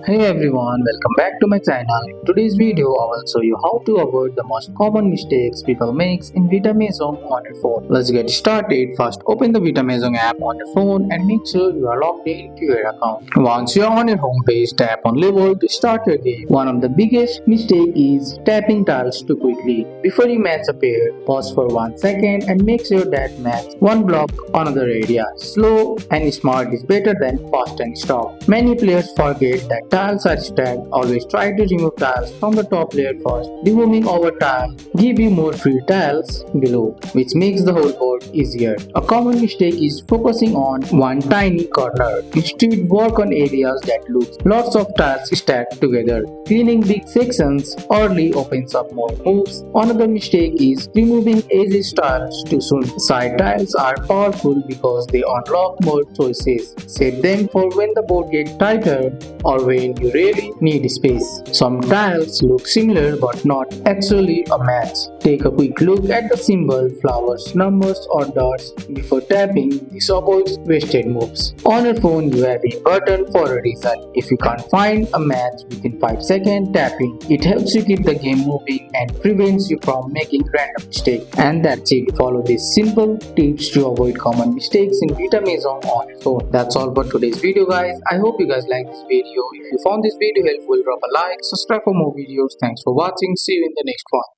Hey everyone, welcome back to my channel. In today's video, I will show you how to avoid the most common mistakes people make in Vita Mahjong on your phone. Let's get started. First, open the Vita Mahjong app on your phone and make sure you are logged into your account. Once you are on your home page, tap on level to start your game. One of the biggest mistakes is tapping tiles too quickly. Before you match a pair, pause for 1 second and make sure that match one block another area. Slow and smart is better than fast and stop. Many players forget that tiles are stacked. Always try to remove tiles from the top layer first. Removing over tile give you more free tiles below, which makes the whole board easier. A common mistake is focusing on one tiny corner. Instead, work on areas that look lots of tiles stacked together. Cleaning big sections early opens up more moves. Another mistake is removing edge tiles too soon. Side tiles are powerful because they unlock more choices. Save them for when the board gets tighter or when you really need space. Some tiles look similar but not actually a match. Take a quick look at the symbol, flowers, numbers or dots before tapping. This avoids wasted moves. On your phone you have a button for a reason. If you can't find a match within 5 seconds, tapping it helps you keep the game moving and prevents you from making random mistakes. And that's it. Follow these simple tips to avoid common mistakes in Vita Mahjong on your phone. That's all for today's video guys. I hope you guys like this video. If you found this video helpful, drop a like, subscribe for more videos. Thanks for watching. See you in the next one.